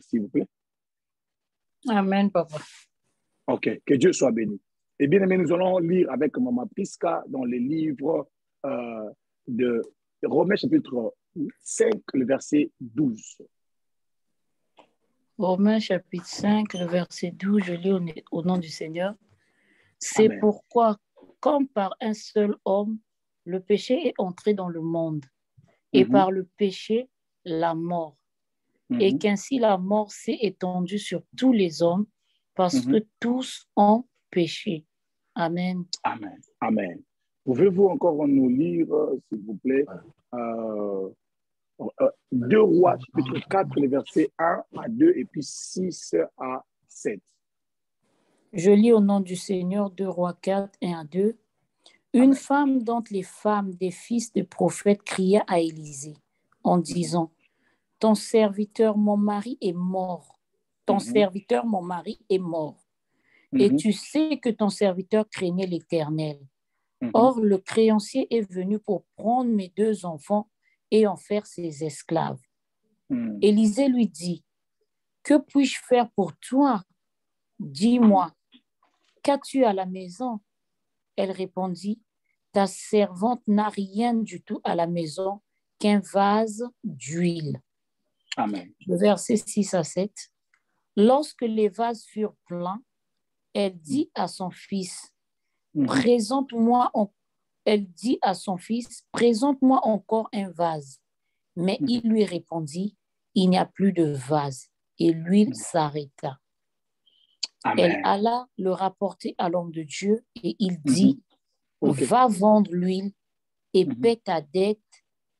s'il vous plaît. Amen, papa. Ok, que Dieu soit béni. Eh bien, nous allons lire avec Maman Prisca dans les livres de Romains chapitre 5, le verset 12. Romains chapitre 5, le verset 12, je lis au nom du Seigneur. C'est Amen. pourquoi, comme par un seul homme, le péché est entré dans le monde, et par le péché, la mort. Et qu'ainsi la mort s'est étendue sur tous les hommes, parce que tous ont péché. Amen. Amen. Amen. Pouvez-vous encore nous lire, s'il vous plaît, 2 Rois, chapitre 4, les versets 1 à 2 et puis 6 à 7. Je lis au nom du Seigneur 2 Rois 4, 1 à 2. Une femme d'entre les femmes des fils des prophètes cria à Élisée en disant, « Ton serviteur, mon mari, est mort. Ton serviteur, mon mari, est mort. Et tu sais que ton serviteur craignait l'Éternel. Or, le créancier est venu pour prendre mes 2 enfants et en faire ses esclaves. Élisée lui dit, « Que puis-je faire pour toi? Dis-moi, qu'as-tu à la maison? » Elle répondit, « Ta servante n'a rien du tout à la maison qu'un vase d'huile. » Amen. Le verset 6 à 7. Lorsque les vases furent pleins, elle dit à son fils, Présente-moi encore un vase. Mais il lui répondit, il n'y a plus de vase. Et l'huile s'arrêta. Elle alla le rapporter à l'homme de Dieu et il dit, va vendre l'huile et paie ta dette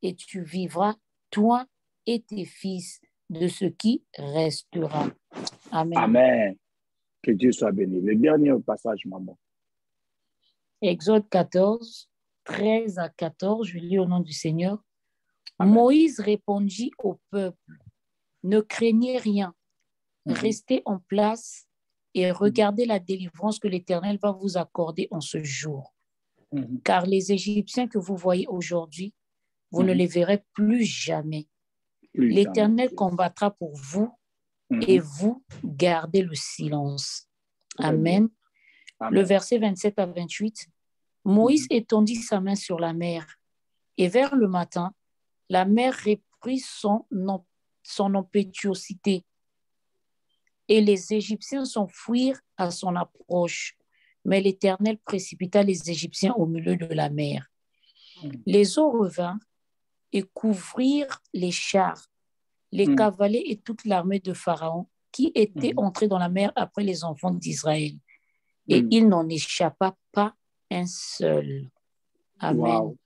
et tu vivras, toi et tes fils, de ce qui restera. Amen. Amen. Que Dieu soit béni. Le dernier passage, maman. Exode 14, 13 à 14, je lis au nom du Seigneur. Amen. Moïse répondit au peuple, ne craignez rien, restez en place et regardez la délivrance que l'Éternel va vous accorder en ce jour. Car les Égyptiens que vous voyez aujourd'hui, vous ne les verrez plus jamais. L'Éternel combattra pour vous et vous gardez le silence. Amen. Le verset 27 à 28. Moïse étendit sa main sur la mer et vers le matin, la mer reprit son impétuosité et les Égyptiens s'enfuirent à son approche. Mais l'Éternel précipita les Égyptiens au milieu de la mer. Les eaux revinrent et couvrirent les chars, les cavaliers et toute l'armée de Pharaon qui étaient entrés dans la mer après les enfants d'Israël. Et il n'en échappa pas un seul. Amen. Wow.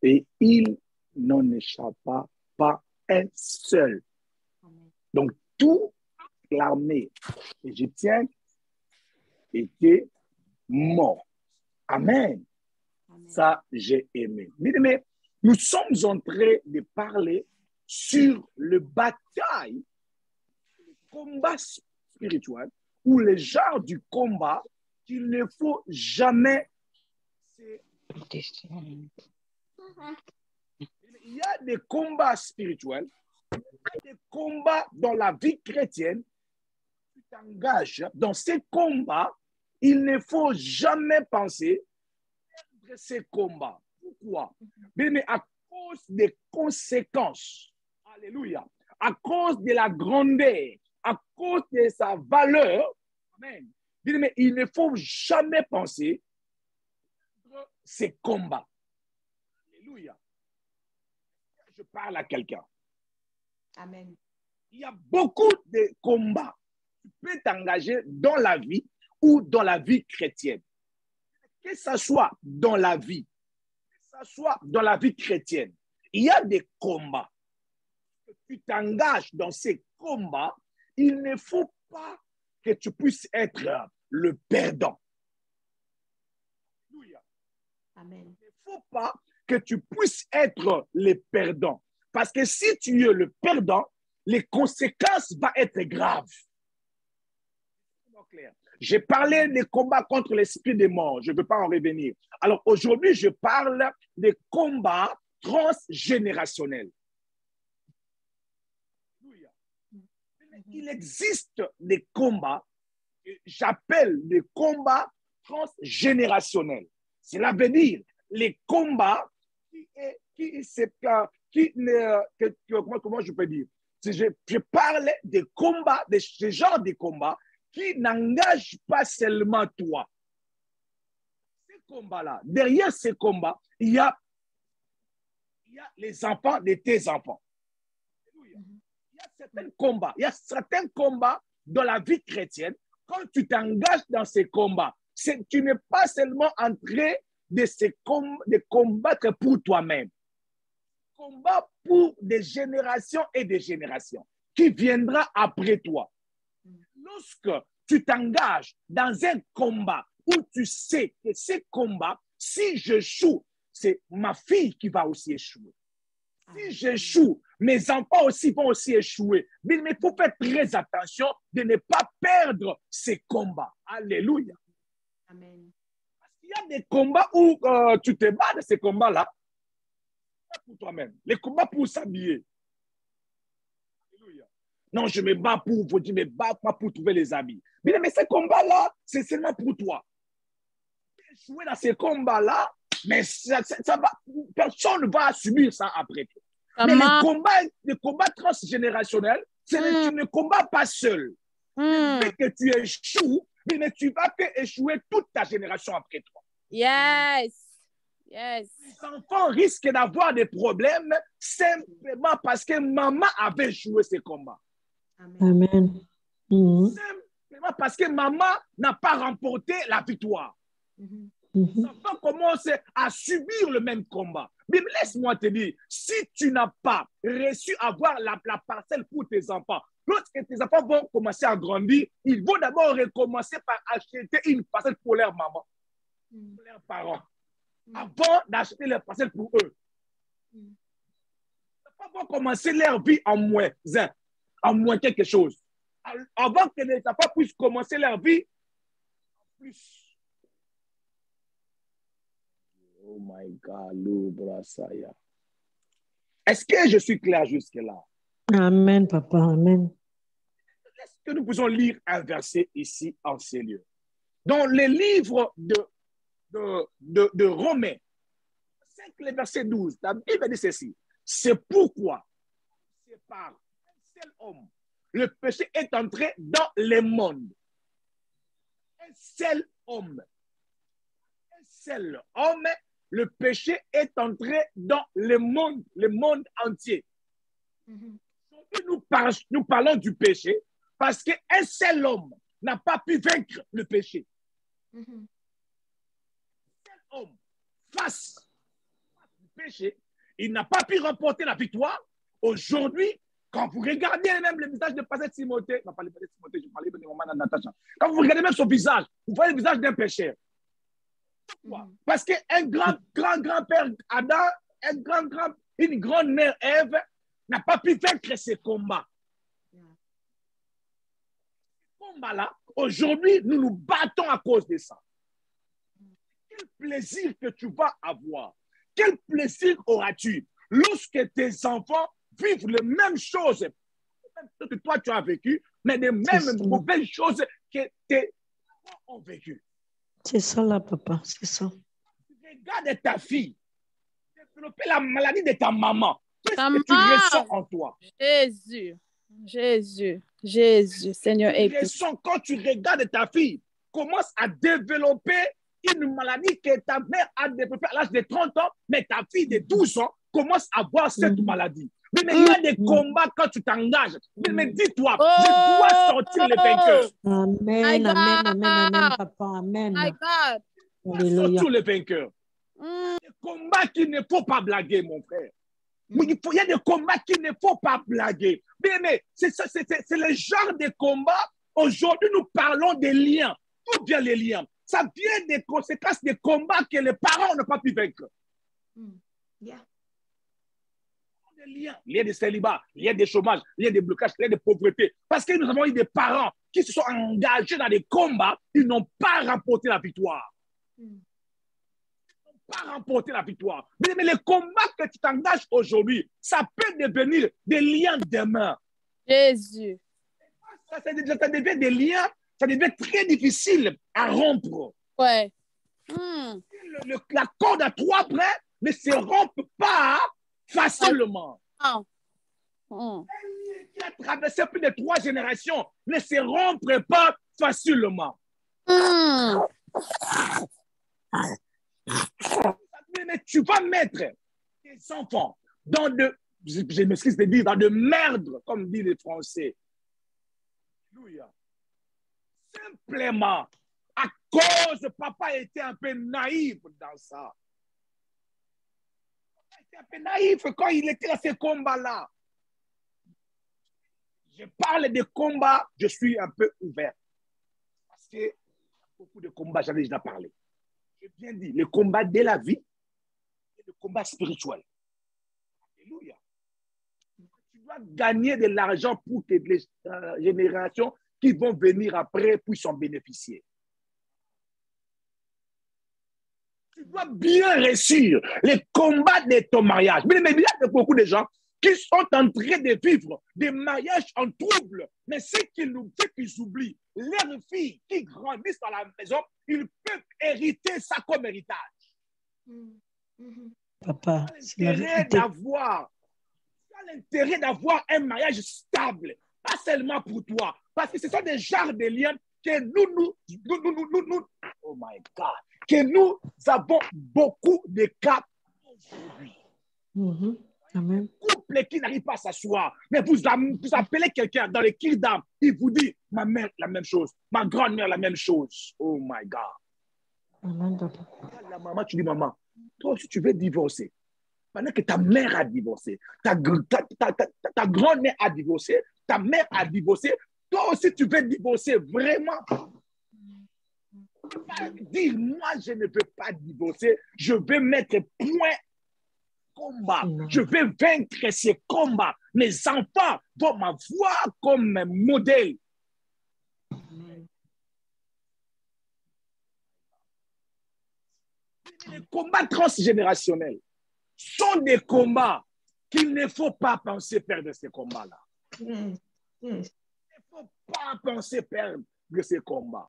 Et il n'en échappa pas un seul. Donc, toute l'armée égyptienne était morte. Amen. Ça, j'ai aimé. Mais nous sommes en train de parler sur le bataille, le combat spirituel, ou le genre du combat qu'il ne faut jamais. Il y a des combats spirituels, il y a des combats dans la vie chrétienne. Tu t'engages dans ces combats, il ne faut jamais penser perdre ces combats. Pourquoi? Mais à cause des conséquences. Alléluia. À cause de la grandeur, à cause de sa valeur. Amen. Mais il ne faut jamais penser perdre ces combats. Alléluia. Je parle à quelqu'un. Amen. Il y a beaucoup de combats. Tu peux t'engager dans la vie ou dans la vie chrétienne. Que ce soit dans la vie, que ce soit dans la vie chrétienne, il y a des combats. Tu t'engages dans ces combats, il ne faut pas que tu puisses être le perdant. Alléluia. Amen. Il ne faut pas que tu puisses être le perdant. Parce que si tu es le perdant, les conséquences vont être graves. J'ai parlé des combats contre l'esprit des morts. Je ne veux pas en revenir. Alors aujourd'hui, je parle des combats transgénérationnels. Il existe des combats, que j'appelle des combats transgénérationnels. Cela veut dire les combats comment je peux dire? Je parle des combats, de ce genre de combats qui n'engagent pas seulement toi. Ces combats-là, derrière ces combats, il y a les enfants de tes enfants. Il y a certains combats dans la vie chrétienne. Quand tu t'engages dans ces combats, tu n'es pas seulement en train de combattre pour toi-même. Combat pour des générations et des générations qui viendra après toi. Lorsque tu t'engages dans un combat où tu sais que ce combat, si j'échoue, c'est ma fille qui va aussi échouer. Si j'échoue, mes enfants aussi vont aussi échouer. Mais il faut faire très attention de ne pas perdre ces combats. Alléluia. Amen. Parce qu'il y a des combats où tu te bats de ces combats-là, pas pour toi-même. Les combats pour s'habiller. Alléluia. Non, je me bats pour vous, je me bats pas pour trouver les habits. Mais ces combats-là, c'est seulement pour toi. Échouer dans ces combats-là, mais ça va, personne ne va subir ça après toi. Mais les combats transgénérationnels, tu ne combats pas seul. Dès que tu échoues, mais tu vas faire échouer toute ta génération après toi. Yes. Yes. Les enfants risquent d'avoir des problèmes simplement parce que maman avait joué ces combats. Amen. Simplement parce que maman n'a pas remporté la victoire. Les enfants commencent à subir le même combat. Mais laisse-moi te dire, si tu n'as pas reçu à avoir la parcelle pour tes enfants, lorsque tes enfants vont commencer à grandir, ils vont d'abord recommencer par acheter une parcelle pour leur maman, pour leurs parents, avant d'acheter leur parcelle pour eux. Les enfants vont commencer leur vie en moins quelque chose. Avant que les enfants puissent commencer leur vie en plus. Oh my God, est-ce que je suis clair jusque-là? Amen, papa, amen. Est-ce que nous pouvons lire un verset ici en ces lieux? Dans le livre de Romains, 5, le verset 12, la Bible dit ceci. C'est pourquoi, c'est par un seul homme, le péché est entré dans le monde. Un seul homme. Un seul homme, le péché est entré dans le monde entier. Nous parlons du péché parce qu'un seul homme n'a pas pu vaincre le péché. Un seul homme, face au péché, il n'a pas pu remporter la victoire. Aujourd'hui, quand vous regardez même le visage de Pasteur Timothée, je parlais de Timothée, je parlais de maman Natacha. Quand vous regardez même son visage, vous voyez le visage d'un pécheur. Pourquoi? Parce qu'un grand-père Adam, une grande-mère Ève n'a pas pu vaincre ces combats. Ces combats-là, aujourd'hui, nous nous battons à cause de ça. Quel plaisir que tu vas avoir. Quel plaisir auras-tu lorsque tes enfants vivent les mêmes choses que toi tu as vécu, mais les mêmes mauvaises choses que tes parents ont vécues. C'est ça là, papa, c'est ça. Regarde ta fille développer la maladie de ta maman. Qu'est-ce que tu ressens en toi? Jésus, Seigneur. Quand tu regardes ta fille commence à développer une maladie que ta mère a développée à l'âge de 30 ans, mais ta fille de 12 ans commence à avoir cette maladie. Mais il y a des combats quand tu t'engages. Mais dis-toi, je dois sortir le vainqueur. Amen, papa, amen. My God. Je dois sortir le vainqueur. Des combats qu'il ne faut pas blaguer, mon frère. Il y a des combats qu'il ne faut pas blaguer. Mais c'est le genre de combat. Aujourd'hui, nous parlons des liens. D'où viennent les liens? Ça vient des conséquences des combats que les parents n'ont pas pu vaincre. Il y a des célibats, il y a des chômages, il y a des blocages, il y a des pauvretés. Parce que nous avons eu des parents qui se sont engagés dans des combats, ils n'ont pas remporté la victoire. Ils n'ont pas remporté la victoire. Mais les combats que tu t'engages aujourd'hui, ça peut devenir des liens demain. Jésus. Ça devient des liens, ça devient très difficile à rompre. Ouais. La corde à 3 brins ne se rompt pas facilement. Ah. Qui a traversé plus de 3 générations ne se rompent pas facilement. Mais tu vas mettre tes enfants dans de, je m'excuse de dire, dans de merde, comme disent les Français. Alléluia. Simplement, à cause, papa était un peu naïf dans ça. Papa était un peu naïf quand il était dans ces combats-là. Je parle des combats, je suis un peu ouvert. Parce que beaucoup de combats, j'en ai déjà parlé. J'ai bien dit, le combat de la vie et le combat spirituel. Alléluia. Tu dois gagner de l'argent pour que les générations qui vont venir après puissent en bénéficier. Tu dois bien réussir les combats de ton mariage. Mais il y a beaucoup de gens qui sont en train de vivre des mariages en trouble. Mais ce qu'ils oublient, leurs filles qui grandissent dans la maison, ils peuvent hériter ça comme héritage. Papa, Tu as l'intérêt d'avoir un mariage stable, pas seulement pour toi, parce que ce sont des genres de liens que nous, oh my God, que nous avons beaucoup de cas aujourd'hui. Amen. Couple qui n'arrive pas à s'asseoir, mais vous appelez quelqu'un dans le cri d'âme, il vous dit, ma mère, la même chose, ma grand-mère, la même chose. Oh my God. Amen, papa. La maman, tu dis, maman, toi aussi tu veux divorcer. Pendant que ta mère a divorcé, ta grand-mère a divorcé, ta mère a divorcé, toi aussi tu veux divorcer, vraiment. Pas dire, moi je ne veux pas divorcer, je veux mettre point combat, je veux vaincre ces combats. Mes enfants vont m'avoir comme modèle. Les combats transgénérationnels sont des combats qu'il ne faut pas penser perdre ces combats-là. Il ne faut pas penser perdre ces combats.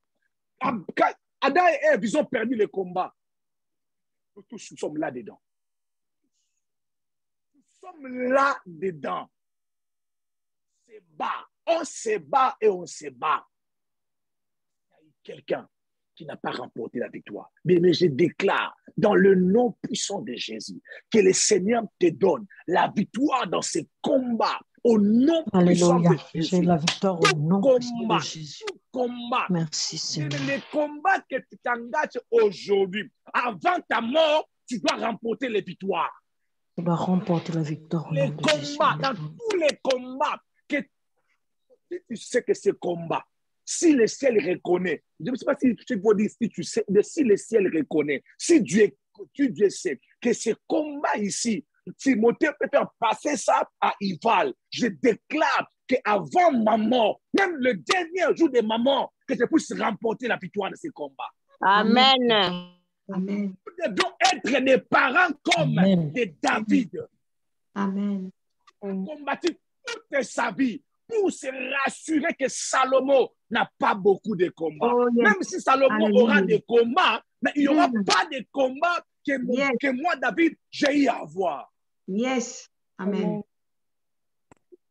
Adam et Ève, ils ont perdu les combats. Nous tous, nous sommes là-dedans. Nous sommes là-dedans. On se bat et on se bat. Il y a eu quelqu'un qui n'a pas remporté la victoire. Mais je déclare, dans le nom puissant de Jésus, que le Seigneur te donne la victoire dans ces combats. Au nom puissant de Jésus. J'ai la victoire au nom puissant de Jésus. Combat. Merci, Seigneur. Les combats que tu t'engages aujourd'hui, avant ta mort, tu dois remporter les victoires. Tu dois remporter la victoire au nom de Jésus. Dans tous les combats, que tu sais que ces combats, si le ciel reconnaît, je ne sais pas si tu peux dire si tu sais, mais si le ciel reconnaît, si Dieu sait que ces combats ici, Timothée peut faire passer ça à Ival. Je déclare qu'avant ma mort, même le dernier jour de ma mort, que je puisse remporter la victoire de ces combats. Amen. Amen. Nous devons être des parents comme des David. Amen. Combattu toute sa vie pour se rassurer que Salomon n'a pas beaucoup de combats. Oh, yes. Même si Salomon aura des combats, mais il n'y aura pas de combats que moi, David, j'ai eu à avoir. Yes. Amen.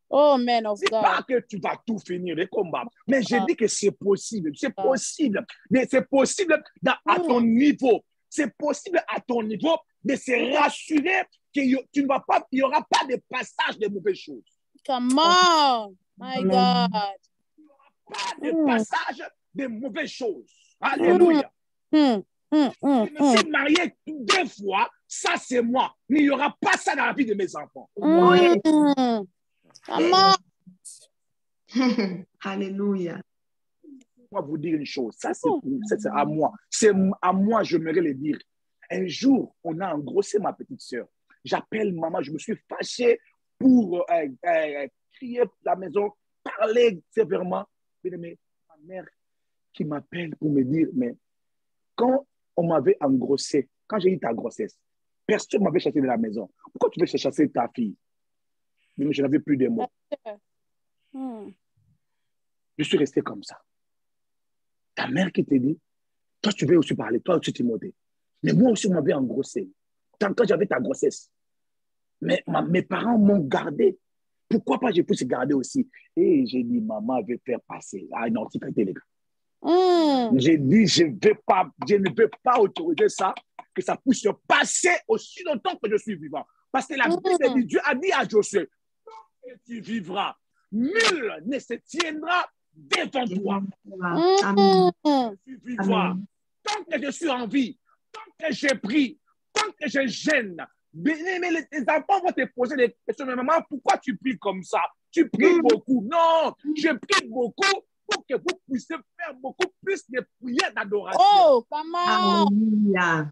Oh, man of C'est God. pas que tu vas tout finir les combats, mais je dis que c'est possible. C'est possible. Mais c'est possible à ton niveau. C'est possible à ton niveau de se rassurer qu'il n'y aura pas de passage de mauvaises choses. Come on. My God. Il n'y aura pas de passage de mauvaises choses. Alléluia. Je me suis marié 2 fois, ça c'est moi. Mais il n'y aura pas ça dans la vie de mes enfants. Come on. Alléluia. Moi, vous dire une chose, ça c'est à moi. C'est à moi, j'aimerais le dire. Un jour, on a engrossé ma petite sœur. J'appelle maman, je me suis fâché pour crier la maison, parler sévèrement. Mais ma mère qui m'appelle pour me dire, mais quand on m'avait engrossé, quand j'ai eu ta grossesse, personne ne m'avait chassé de la maison. Pourquoi tu veux chasser ta fille? Mais je n'avais plus de mots. Je suis resté comme ça. Ta mère qui te dit, toi, tu veux aussi parler, toi aussi, Timothée. Mais moi aussi, on m'avait engrossé. Tant que j'avais ta grossesse. Mais mes parents m'ont gardé. Pourquoi pas je puisse garder aussi? Et j'ai dit, maman veut faire passer. Ah non, tu peux les gars. J'ai dit, je ne veux pas autoriser ça, que ça puisse se passer aussi longtemps que je suis vivant. Parce que la Bible dit, Dieu a dit à Josué, tant que tu vivras, nul ne se tiendra devant toi. Amen. Tu vivras. Tant que je suis en vie, tant que j'ai pris, tant que je gêne, mais les enfants vont te poser des questions. Mais maman, pourquoi tu pries comme ça? Tu pries beaucoup. Non, je prie beaucoup pour que vous puissiez faire beaucoup plus de prières d'adoration. Oh, come on. Alléluia.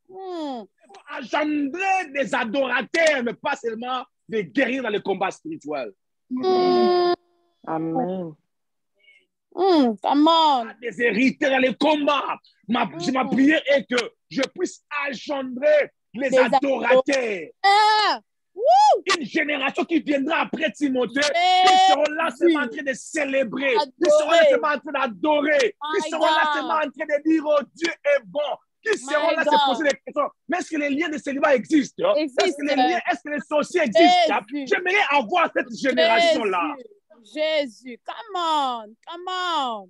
Il faut engendrer des adorateurs, mais pas seulement des guerriers dans le combat spirituel. Amen. Come on. Des héritiers dans le combat. Ma prière est que je puisse engendrer les adorateurs. Une génération qui viendra après Timothée, qui seront là seulement en train de célébrer, qui seront là seulement en train d'adorer, qui seront là seulement en train de dire oh Dieu est bon, qui seront là se poser des questions. Mais est-ce que les liens de célibat existent? Est-ce que les sorciers existent? J'aimerais avoir cette génération-là. Jésus, come on, come on.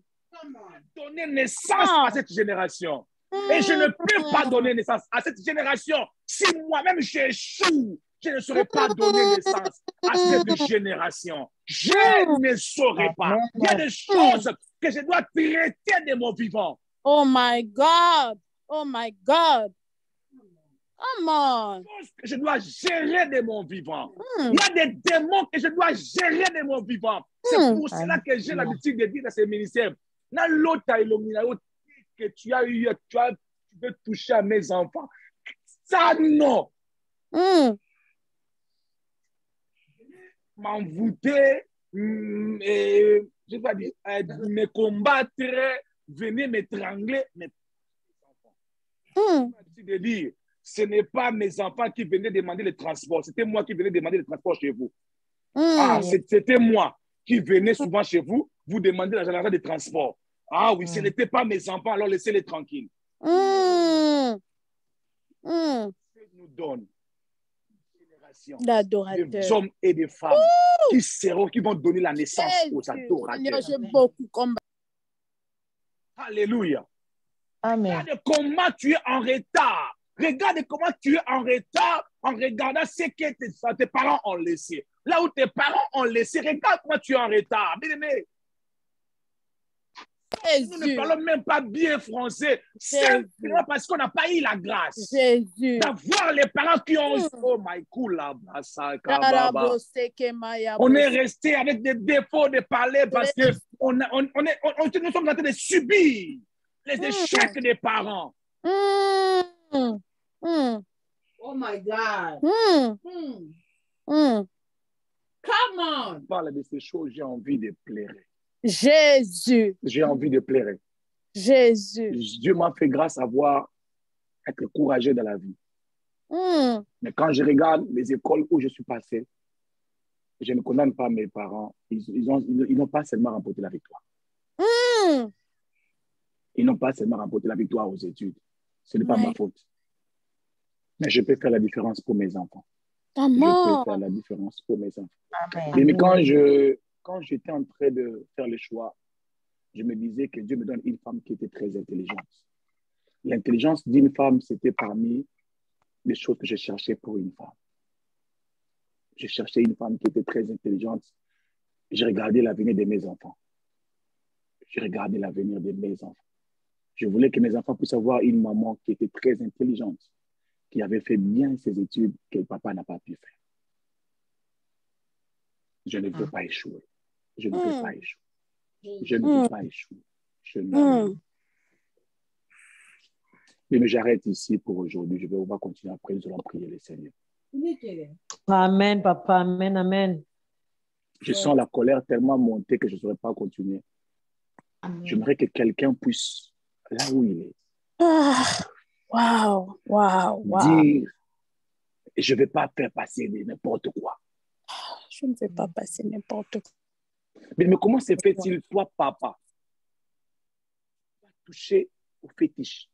Donner naissance à cette génération. Et je ne peux pas donner naissance à cette génération si moi-même j'échoue. Je ne saurais pas donner naissance à cette génération. Je ne saurais pas. Il y a des choses que je dois traiter de mon vivant. Oh my God. Oh my God. Come on. Que je dois gérer de mon vivant. Il y a des démons que je dois gérer de mon vivant. C'est pour cela que j'ai l'habitude de dire dans ces ministères, dans l'autre que tu as eu, tu veux toucher à mes enfants. Ça, non. M'envoûter, je dois dire, me combattre, venir m'étrangler, mes enfants. De dire, ce n'est pas mes enfants qui venaient demander le transport, c'était moi qui venais demander le transport chez vous. C'était moi qui venais souvent chez vous, vous demandez l'argent de transport. Ah oui, ce n'était pas mes enfants, alors laissez-les tranquilles. Dieu nous donne des hommes et des femmes qui vont donner la naissance aux adorateurs. J'ai beaucoup combattu. Alléluia. Amen. Regarde comment tu es en retard. Regarde comment tu es en retard en regardant ce que tes parents ont laissé. Là où tes parents ont laissé, regarde comment tu es en retard. Bien aimé. Nous ne parlons même pas bien français, simplement parce qu'on n'a pas eu la grâce d'avoir les parents qui ont eu. Oh my God, on est resté avec des défauts de parler parce que nous sommes en train de subir les échecs des parents. Oh my God. Come on. On parle de ces choses, j'ai envie de pleurer. Jésus. J'ai envie de pleurer. Jésus. Dieu m'a fait grâce à être courageux dans la vie. Mais quand je regarde les écoles où je suis passé, je ne condamne pas mes parents. Ils n'ont pas seulement remporté la victoire. Ils n'ont pas seulement remporté la victoire aux études. Ce n'est pas ma faute. Mais je peux faire la différence pour mes enfants. Je peux faire la différence pour mes enfants. Mais quand j'étais en train de faire le choix, je me disais que Dieu me donne une femme qui était très intelligente. L'intelligence d'une femme, c'était parmi les choses que je cherchais pour une femme. Je cherchais une femme qui était très intelligente. J'ai regardé l'avenir de mes enfants. J'ai regardé l'avenir de mes enfants. Je voulais que mes enfants puissent avoir une maman qui était très intelligente, qui avait fait bien ses études que le papa n'a pas pu faire. Je ne veux pas échouer. Je ne veux pas échouer. Je ne veux pas échouer. Je ne veux. Mais j'arrête ici pour aujourd'hui. On va continuer après. Nous allons prier le Seigneur. Amen, papa. Amen, amen. Je sens la colère tellement monter que je ne saurais pas continuer. J'aimerais que quelqu'un puisse, là où il est, dire, je ne vais pas faire passer n'importe quoi. Je ne vais pas passer n'importe quoi. Mais comment se fait-il, toi, papa, toucher au fétiche,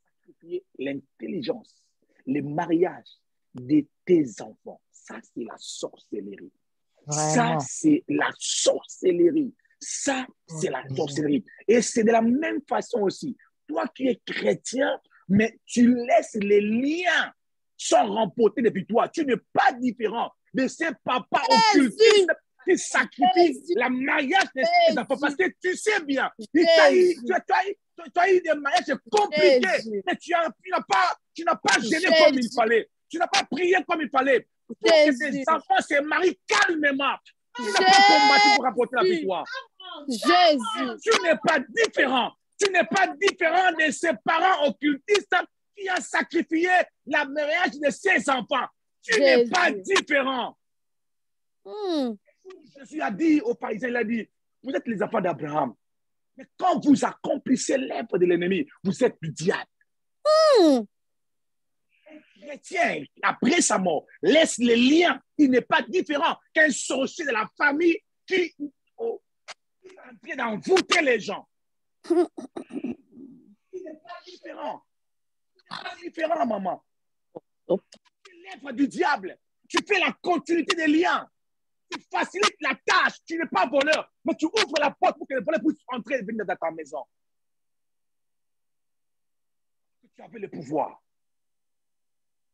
sacrifier l'intelligence, le mariage de tes enfants? Ça, c'est la sorcellerie. Ça, c'est la sorcellerie. Ça, c'est la sorcellerie. Et c'est de la même façon aussi. Toi qui es chrétien, mais tu laisses les liens sont remportés depuis toi. Tu n'es pas différent de ces papas occultistes qui sacrifient le mariage de tes enfants. Parce que tu sais bien, tu as eu des mariages compliqués, mais tu n'as pas gêné comme il fallait. Tu n'as pas prié comme il fallait. Pour que tes enfants se marient calmement. Tu n'as pas combattu pour rapporter la victoire. Jésus. Tu n'es pas différent. Tu n'es pas différent de ces parents occultistes qui ont sacrifié le mariage de ses enfants. Tu n'es pas différent. Jésus a dit aux pharisiens, il a dit, vous êtes les enfants d'Abraham. Mais quand vous accomplissez l'œuvre de l'ennemi, vous êtes du diable. Un chrétien, après sa mort, laisse les liens. Il n'est pas différent qu'un sorcier de la famille qui est en train d'envoûter les gens. Il n'est pas différent. Il n'est pas différent, maman. L'œuvre du diable. Tu fais la continuité des liens. Tu facilites la tâche. Tu n'es pas voleur, mais tu ouvres la porte pour que les voleurs puissent entrer et venir dans ta maison. Tu avais le pouvoir.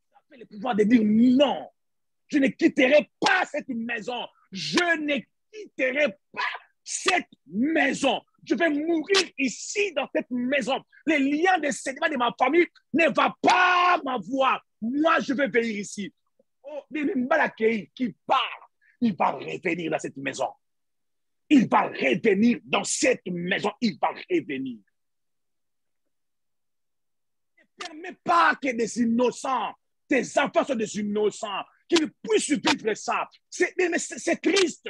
Tu avais le pouvoir de dire non. Je ne quitterai pas cette maison. Je ne quitterai pas cette maison. Je vais mourir ici dans cette maison. Les liens de sédiment de ma famille ne vont pas m'avoir. Moi, je vais venir ici. Oh, Mbalakeï qui parle, il va revenir dans cette maison. Il va revenir dans cette maison. Il va revenir. Ne permets pas que des innocents, tes enfants soient des innocents, qu'ils puissent vivre ça. C'est triste.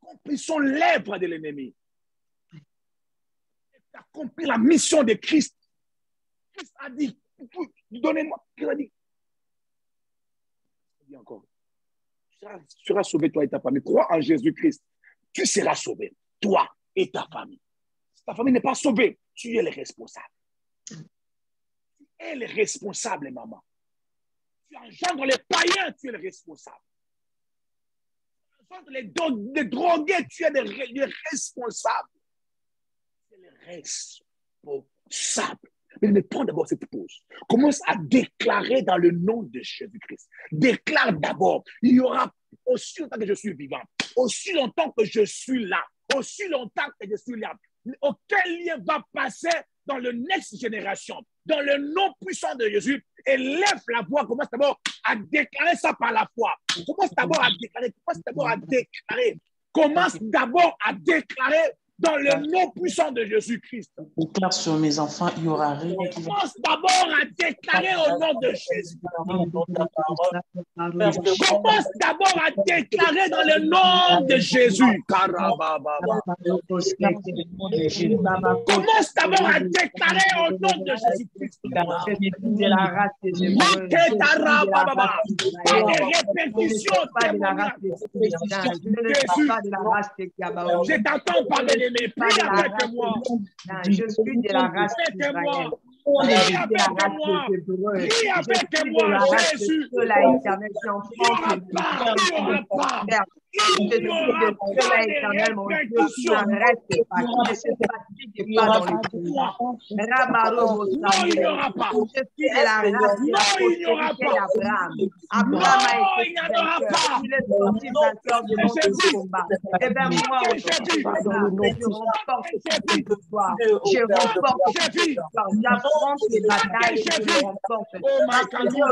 Accomplissons l'œuvre de l'ennemi. Accomplir la mission de Christ. Christ a dit, donnez-moi. Christ a dit, encore, tu seras sauvé, toi et ta famille. Crois en Jésus-Christ. Tu seras sauvé, toi et ta famille. Si ta famille n'est pas sauvée, tu es le responsable. Tu es le responsable, maman. Tu engendres les païens, tu es le responsable. Tu engendres les drogués, tu es le responsable. Tu es le responsable. Mais prends d'abord cette pause. Commence à déclarer dans le nom de Jésus-Christ. Déclare d'abord, il y aura aussi longtemps que je suis vivant, aussi longtemps que je suis là, aussi longtemps que je suis là. Aucun lien va passer dans le next génération, dans le nom puissant de Jésus, et lève la voix. Commence d'abord à déclarer ça par la foi. Commence d'abord à déclarer. Commence d'abord à déclarer dans le nom puissant de Jésus-Christ. Déclare sur mes enfants, il y aura rien qui va. Commence d'abord à déclarer au nom de Jésus. Commence d'abord à déclarer dans le nom de Jésus. Commence d'abord à déclarer au nom de Jésus-Christ. Pas de répétition témoignage. Je t'entends parler de mes pris avec moi. Je suis de la race d'Israël. Prie avec moi, Jésus. Il n'y aura pas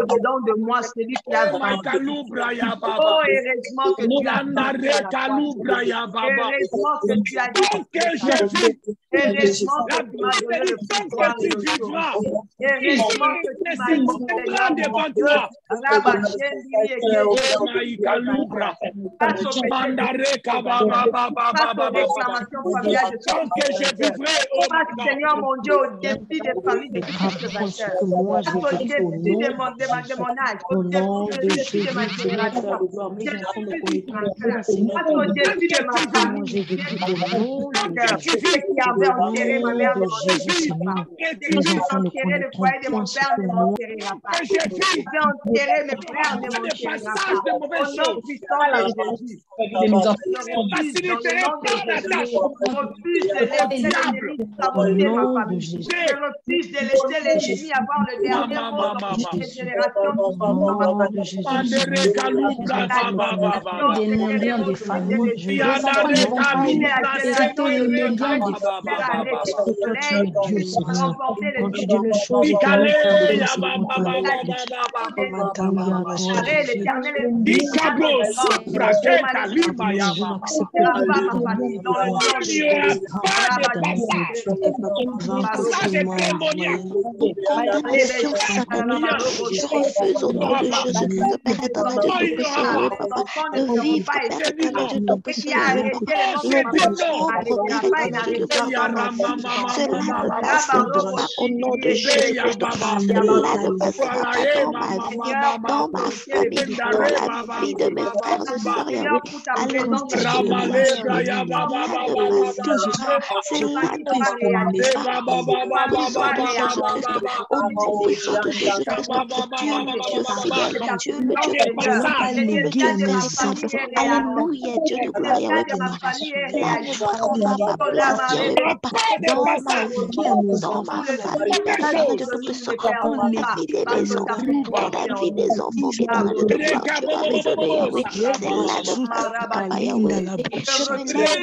au-dedans de moi, celui qui a vaincu. Oh, heureusement que tu as Heureusement que tu as dit que heureusement que tu m'as donné le pouvoir et le tour. Heureusement que tu m'as dit, Seigneur mon Dieu, face aux réclamations familiales de ton Seigneur mon Dieu, au défi des familles de face au défi de mon âge, au défi de ma génération, face au défi de ma famille, ceux qui avaient enterré ma mère ne m'enterrera pas. Ceux qui ont enterré le foyer de mon père ne m'enterrera pas. Ceux qui avaient enterré mes frères ne m'enterrera pas. Au nom puissant de Jésus, je refuse dans le nom de Jésus. Je refuse de laisser l'ennemi saboter ma famille. Je refuse de laisser l'ennemi avoir le dernier mot dans cette génération. Je refuse au nom de Jésus de Père éternel de Tout-Puissant, Papa, de vivre, Père éternel de Tout-Puissant, cela ne passera pas au nom de Jésus-Christ. Cela ne passera pas dans ma vie, dans ma famille, dans la vie de mes frères et sœurs. Alléluia. Cela ne passera pas. Cela ne passera pas. Au nom puissant de Jésus-Christ, au nom puissant de Jésus-Christ, Dieu, le Dieu fidèle, Dieu, le Dieu véritable. Alléluia, Dieu de gloire, Yahweh, papa. Cela ne prendra pas place, Yahweh, papa, dans ma vie, dans ma famille, Père éternel de Tout-Puissant, pour la vie de mes enfants, pour la vie des enfants, Père éternel de gloire, tu as raisonné, Yahweh. Cela ne passera pas, Yahweh. Je me lève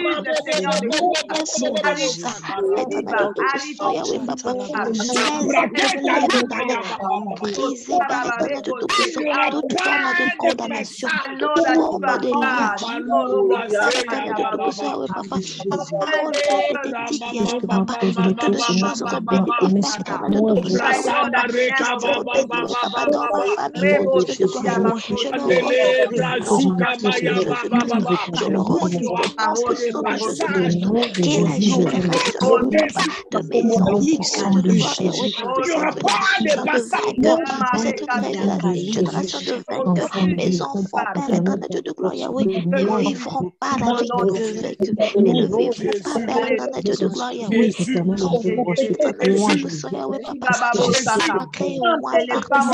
Yahweh, papa, brisez par l'éternel de Tout-Puissant toute forme de condamnation, toute forme de liage. Éternel de Tout-Puissant, Yahweh, papa, ta parole qui a été dite, Yahweh, papa, que de choses répétitives, Père éternel de Tout-Puissant, Yahweh, papa, qui se répètent, Yahweh, papa, dans ma famille, mon Dieu de gloire, je le refuse, je le refuse au nom puissant de Jésus-Christ, que la génération de mes enfants, de gloire, Yahweh, cette génération de vainqueurs, mes enfants, Père éternel de gloire, Yahweh, ne vivront pas la vie que je vécu, et ne vivront pas, Père éternel de gloire, Yahweh, Yahweh, papa, je sais pas créer au moins partie,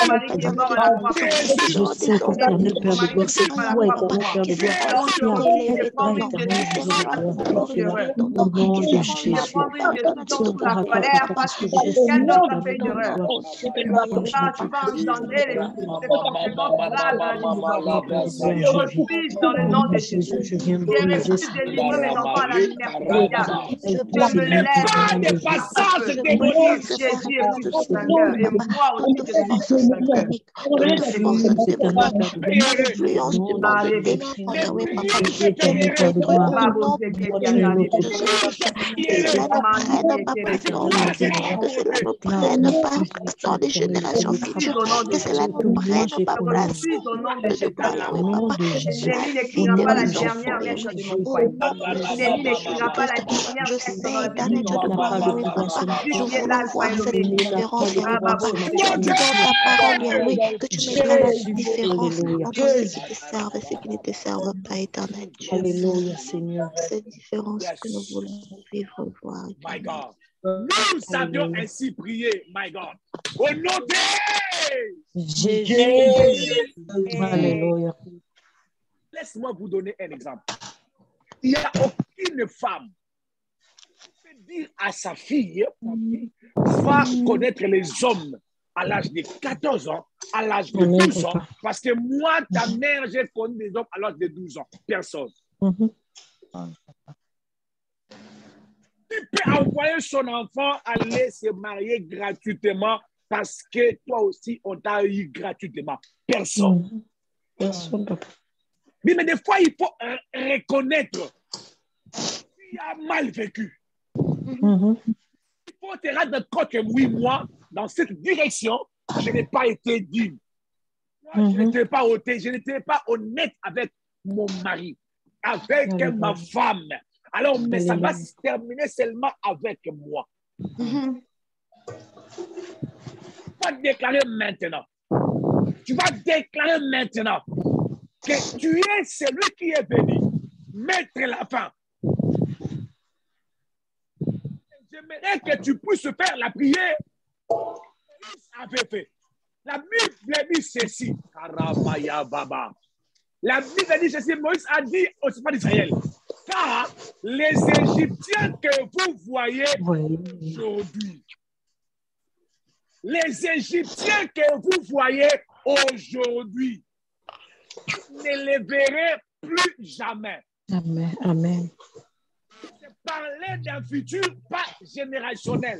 dans le nom de Jésus. Je refuse de livrer mes enfants à la lumière. Je me lève des passages démoniques. Jésus est plus vainqueur et moi aussi je suis vainqueur. Toute force démonique, l'influence du monde démon, Yahweh, papa, je le détruis au nom de Jésus. Que cela ne prenne pas place dans ma vie, que cela ne prenne pas place dans les générations futures, que cela ne prenne pas place de gloire, Yahweh, papa. L'ennemi n'écrira pas la dernière lettre de mon foyer. L'ennemi n'écrira pas la dernière je sais, éternel Dieu de gloire, Yahweh, papa, je voulais voir cette différence, Yahweh, papa. Tu as dit dans ta parole, Yahweh, que tu mettras la différence entre ceux qui te servent et ceux qui ne te servent pas, éternel Dieu. Alléluia, Seigneur. Cette différence que nous voulons vivre, voir. My God. Nous savions ainsi prier, my God. Au nom de Jésus. Alléluia. Laisse-moi vous donner un exemple. Il n'y a aucune femme qui peut dire à sa fille, va connaître les hommes à l'âge de 14 ans, à l'âge de 12 ans, parce que moi, ta mère, j'ai connu des hommes à l'âge de 12 ans. Personne. Tu peux envoyer son enfant aller se marier gratuitement parce que toi aussi, on t'a eu gratuitement. Personne. Personne, papa. Mais des fois, il faut reconnaître qu'il a mal vécu. Il faut te rendre compte que oui, moi, dans cette direction, je n'ai pas été digne. Moi, je n'étais pas honnête avec mon mari, avec ma femme. Alors, mais ça va se terminer seulement avec moi. Tu vas déclarer maintenant. Tu vas déclarer maintenant que tu es celui qui est venu mettre la fin. J'aimerais que tu puisses faire la prière que Moïse avait fait. La Bible dit ceci. La Bible dit ceci. Moïse a dit au peuple d'Israël, car les Égyptiens que vous voyez aujourd'hui, les Égyptiens que vous voyez aujourd'hui, ne les verrez plus jamais. Amen. Amen. Il parlait d'un futur pas générationnel.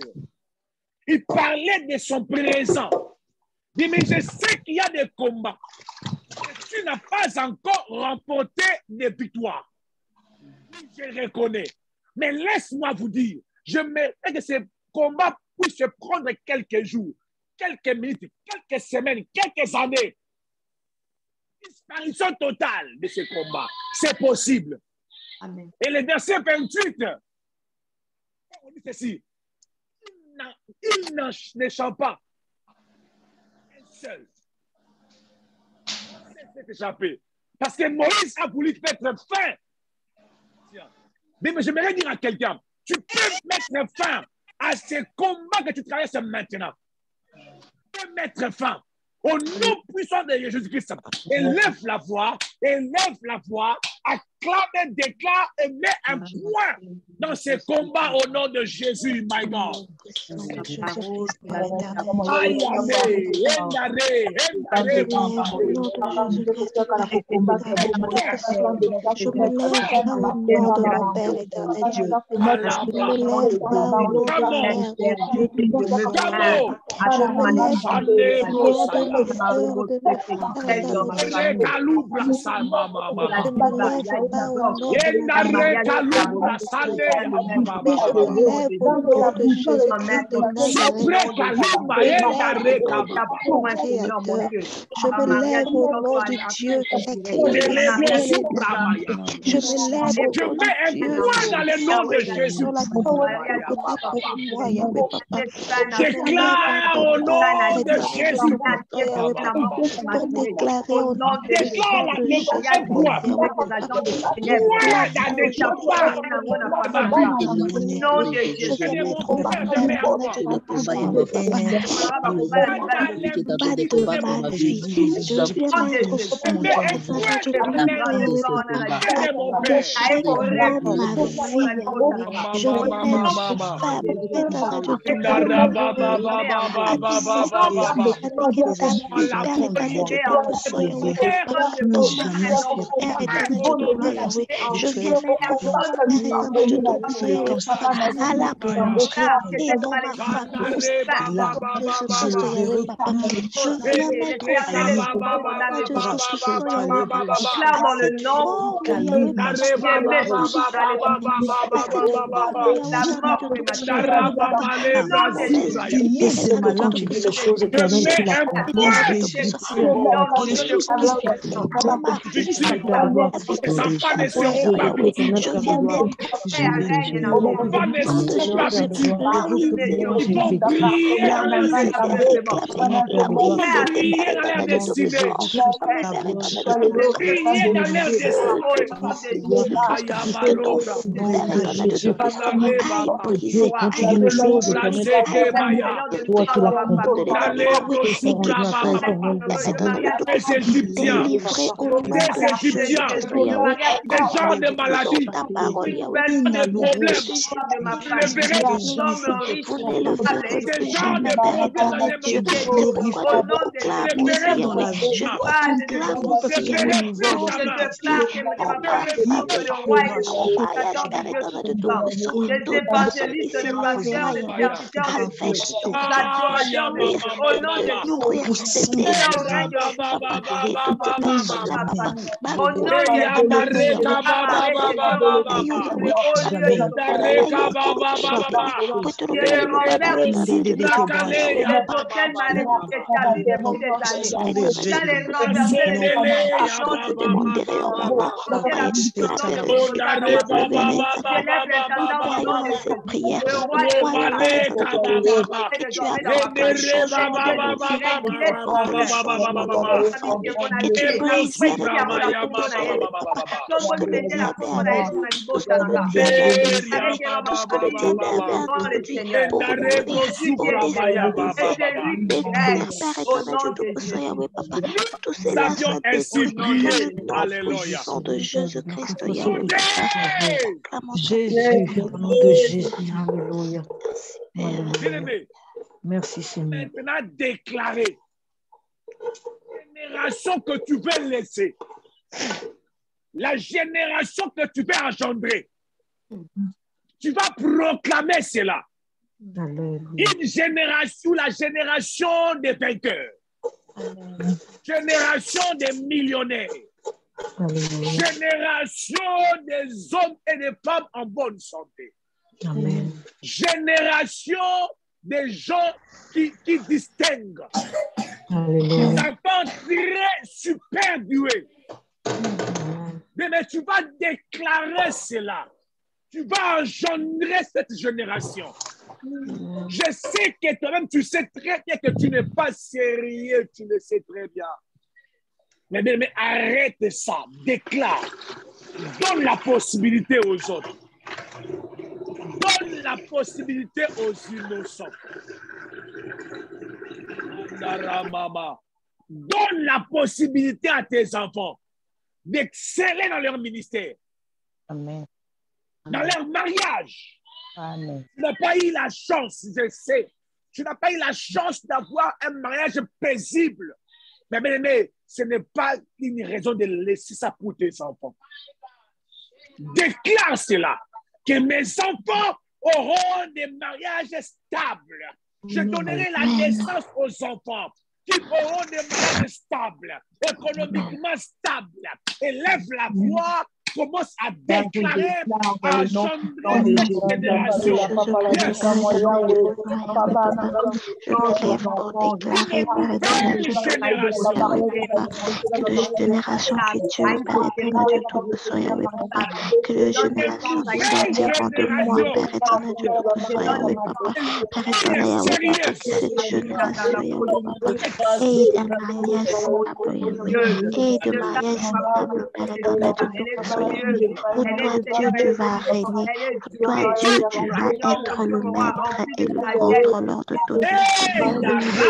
Il parlait de son présent. Il dit, mais je sais qu'il y a des combats. Et tu n'as pas encore remporté des victoires. Je reconnais. Mais laisse-moi vous dire, je mérite que ces combats puissent se prendre quelques jours, quelques minutes, quelques semaines, quelques années. Disparition totale de ce combat. C'est possible. Amen. Et le verset 28, on dit ceci. Il ne chante pas. Un seul. C'est échappé. Parce que Moïse a voulu mettre fin. Mais j'aimerais dire à quelqu'un, tu peux mettre fin à ce combat que tu traverses maintenant. Tu peux mettre fin. Au nom puissant de Jésus-Christ, élève la voix, acclame, déclare et met un point dans ce combat au nom de Jésus, my God. Déclare au nom de Jésus. Déclare au nom de Jésus. des gens de maladies, ta parole, des Yahweh. problèmes, Des libérez gens des gens de problèmes dans les Dieu. C'est pourquoi tu proclames aussi, Yahweh. Je proclame aussi, Yahweh. Cette prière, que tu accomplis les choses que tu brises les Nous avions ainsi prié. Alléluia. De Jésus-Christ, Yahweh. Jésus, au nom de Jésus, alléluia. Bien-aimé, Merci Seigneur. maintenant déclarer la génération que tu veux laisser, la génération que tu veux engendrer. Tu vas proclamer cela. Alléluia. Une génération, la génération des vainqueurs. Génération des millionnaires. Alléluia. Génération des hommes et des femmes en bonne santé. Amen. Génération des gens qui distinguent. Alléluia. Des enfants très super doués. Mais tu vas déclarer cela. Tu vas engendrer cette génération. Je sais que toi-même, tu sais très bien que tu n'es pas sérieux. Tu le sais très bien. Mais arrête ça. Déclare. Donne la possibilité aux autres. Donne la possibilité aux innocents. Donne la possibilité à tes enfants d'exceller dans leur ministère. Amen. Dans leur mariage. Amen. Tu n'as pas eu la chance, je sais. Tu n'as pas eu la chance d'avoir un mariage paisible. Mais ce n'est pas une raison de laisser ça pour tes enfants. Déclare cela. Que mes enfants auront des mariages stables. Je donnerai la naissance aux enfants qui auront des mariages stables, économiquement stables. Élève la voix, commence à déclarer, à engendrer cette génération. Génération que Dieu permettra de tout soyez papa. Que les générations qui sortiront de moi, Père éternel de tout soyez papa. Père éternel, Yahweh, papa, que cette génération, Yahweh, papa, ait un mariage stable, Yahweh. Ait de mariage stable, Père éternel de tout soyez. Pour toi, Dieu, tu vas régner. Pour toi, Dieu, tu vas être le maître et le contrôleur de toutes les choses.